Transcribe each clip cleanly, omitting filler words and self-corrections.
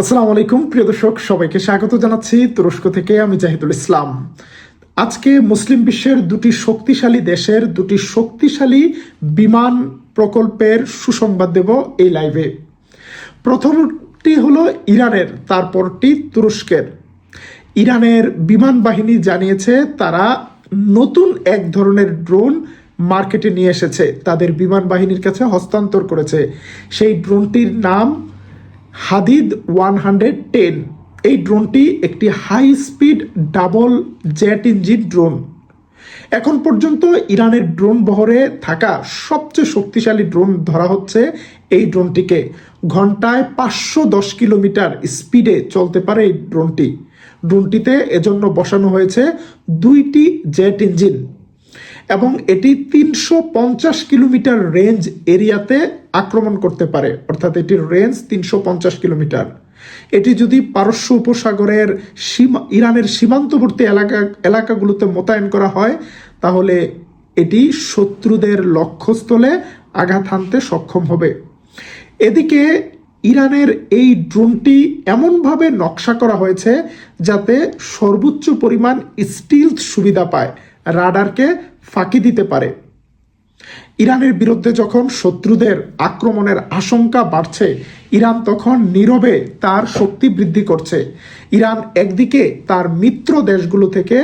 আসসালামু আলাইকুম প্রিয় দর্শক, সবাইকে স্বাগত জানাচ্ছি তুরস্ক থেকে। আমি জাহিদুল ইসলাম। আজকে মুসলিম বিশ্বের দুটি শক্তিশালী দেশের দুটি শক্তিশালী বিমান প্রকল্পের সুসংবাদ দেব এই লাইভে। প্রথমটি হলো ইরানের, তারপরটি তুরস্কের। ইরানের বিমান বাহিনী জানিয়েছে তারা নতুন এক ধরনের ড্রোন মার্কেটে নিয়ে এসেছে, তাদের বিমান বাহিনীর কাছে হস্তান্তর করেছে। সেই ড্রোনটির নাম হাদিদ 110। এই ড্রোনটি একটি high speed double jet engine drone. এখন পর্যন্ত ইরানের ড্রোন বহরে থাকা সবচেয়ে শক্তিশালী ড্রোন ধরা হচ্ছে এই ড্রোনটিকে। ঘন্টায় 510 কিলোমিটার স্পিডে চলতে পারে এই ড্রোনটিতে এজন্য বসানো হয়েছে দুইটি জেট ইঞ্জিন এবং এটি 350 কিলোমিটার রেঞ্জ এরিয়াতে আক্রমণ করতে পারে, অর্থাৎ এটির রেঞ্জ 350 কিলোমিটার। এটি যদি পারস্য উপসাগরের ইরানের সীমান্তবর্তী এলাকাগুলোতে মোতায়েন করা হয় তাহলে এটি শত্রুদের লক্ষ্যস্থলে আঘাত হানতে সক্ষম হবে। এদিকে ইরানের এই ড্রোনটি এমনভাবে নকশা করা হয়েছে যাতে সর্বোচ্চ পরিমাণ স্টিলথ সুবিধা পায়, রাডারকে ফাঁকি দিতে পারে। ইরানের বিরুদ্ধে যখন শত্রুদের আক্রমণের আশঙ্কা বাড়ছে, ইরান তখন নীরবে তার শক্তি বৃদ্ধি করছে। ইরান একদিকে তার মিত্র দেশগুলো থেকে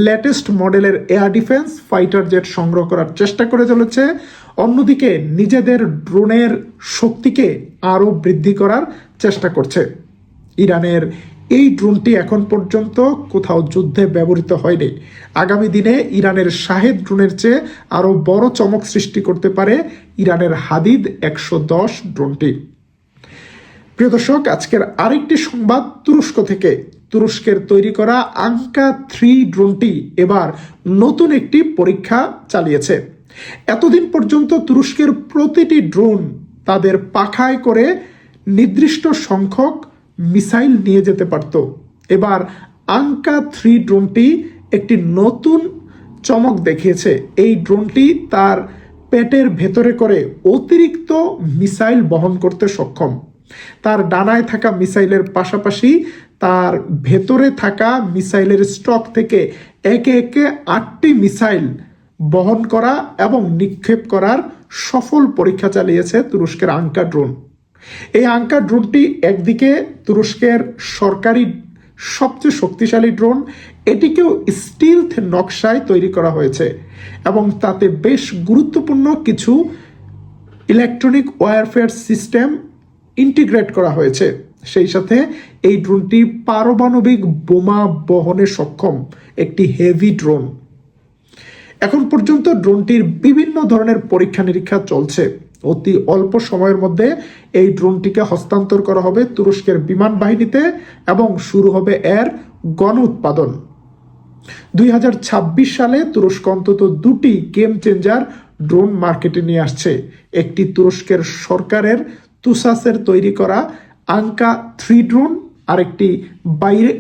লেটেস্ট মডেলের এয়ার ডিফেন্স ফাইটার জেট সংগ্রহ করার চেষ্টা করে চলেছে, অন্যদিকে নিজেদের ড্রোনের শক্তিকে আরও বৃদ্ধি করার চেষ্টা করছে। ইরানের এই ড্রোনটি এখন পর্যন্ত কোথাও যুদ্ধে ব্যবহৃত হয়নি। আগামী দিনে ইরানের শাহেদ ড্রোনের চেয়ে আরও বড় চমক সৃষ্টি করতে পারে ইরানের হাদিদ 110 ড্রোনটি। প্রিয় দর্শক, আজকের আরেকটি সংবাদ তুরস্ক থেকে। তুরস্কের তৈরি করা আঙ্কা 3 ড্রোনটি এবার নতুন একটি পরীক্ষা চালিয়েছে। এতদিন পর্যন্ত তুরস্কের প্রতিটি ড্রোন তাদের পাখায় করে নির্দিষ্ট সংখ্যক মিসাইল নিয়ে যেতে পারত। এবার আঙ্কা 3 ড্রোনটি একটি নতুন চমক দেখিয়েছে। এই ড্রোনটি তার পেটের ভেতরে করে অতিরিক্ত মিসাইল বহন করতে সক্ষম। তার ডানায় থাকা মিসাইলের পাশাপাশি তার ভেতরে থাকা মিসাইলের স্টক থেকে একে একে 8টি মিসাইল বহন করা এবং নিক্ষেপ করার সফল পরীক্ষা চালিয়েছে তুরস্কের আঙ্কা ড্রোন। এই আঙ্কা ড্রোনটি একদিকে তুরস্কের সরকারি সবচেয়ে শক্তিশালী ড্রোন, এটিকেও স্টিলথ নকশায় তৈরি করা হয়েছে এবং তাতে বেশ গুরুত্বপূর্ণ কিছু ইলেকট্রনিক ওয়ারফেয়ার সিস্টেম ইন্টিগ্রেট করা হয়েছে। সেই সাথে এই ড্রোনটি পারমাণবিক বোমা বহনে সক্ষম একটি হেভি ড্রোন। এখন পর্যন্ত ড্রোনটির বিভিন্ন ধরনের পরীক্ষা নিরীক্ষা চলছে। অতি অল্প সময়ের মধ্যে এই ড্রোনটিকে হস্তান্তর করা হবে তুরস্কের বিমান বাহিনীতে এবং শুরু হবে এর গণ উৎপাদন। 2026 সালে তুরস্ক অন্তত 2টি গেম চেঞ্জার ড্রোন মার্কেটে নিয়ে আসছে। একটি তুরস্কের সরকারের তুসাসের তৈরি করা আঙ্কা 3 ড্রোন, আরেকটি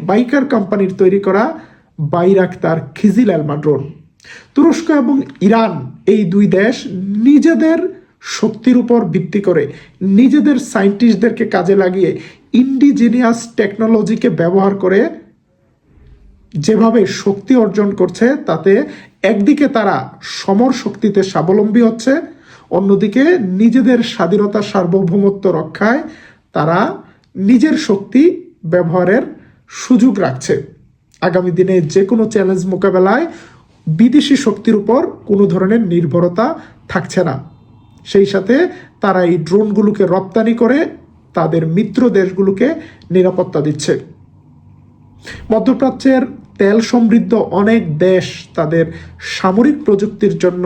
বাইকার কোম্পানির তৈরি করা বাইরাক্তার খিজিল এলমা ড্রোন। তুরস্ক এবং ইরান এই দুই দেশ নিজেদের শক্তির উপর ভিত্তি করে নিজেদের সায়েন্টিস্টদেরকে কাজে লাগিয়ে ইন্ডিজিনিয়াস টেকনোলজিকে ব্যবহার করে যেভাবে শক্তি অর্জন করছে, তাতে একদিকে তারা সমর শক্তিতে স্বাবলম্বী হচ্ছে, অন্যদিকে নিজেদের স্বাধীনতা সার্বভৌমত্ব রক্ষায় তারা নিজের শক্তি ব্যবহারের সুযোগ রাখছে। আগামী দিনে যে কোনো চ্যালেঞ্জ মোকাবেলায় বিদেশি শক্তির উপর কোনো ধরনের নির্ভরতা থাকছে না। সেই সাথে তারা এই ড্রোনগুলোকে রপ্তানি করে তাদের মিত্র দেশগুলোকে নিরাপত্তা দিচ্ছে। মধ্যপ্রাচ্যের তেল সমৃদ্ধ অনেক দেশ তাদের সামরিক প্রযুক্তির জন্য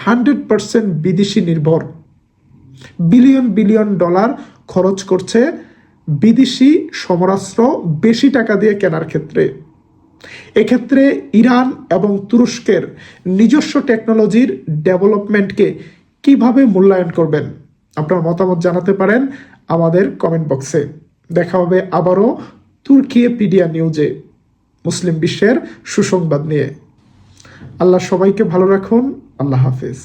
100% বিদেশি নির্ভর। বিলিয়ন বিলিয়ন ডলার খরচ করছে বিদেশি সমরাস্ত্র বেশি টাকা দিয়ে কেনার ক্ষেত্রে। এক্ষেত্রে ইরান এবং তুরস্কের নিজস্ব টেকনোলজির ডেভেলপমেন্টকে কিভাবে মূল্যায়ন করবেন? আপনার মতামত জানাতে পারেন আমাদের কমেন্ট বক্সে। দেখা হবে আবারও তুর্কিপিডিয়া নিউজে মুসলিম বিশ্বের সুসংবাদ নিয়ে। আল্লাহ সবাইকে ভালো রাখুন। আল্লাহ হাফেজ।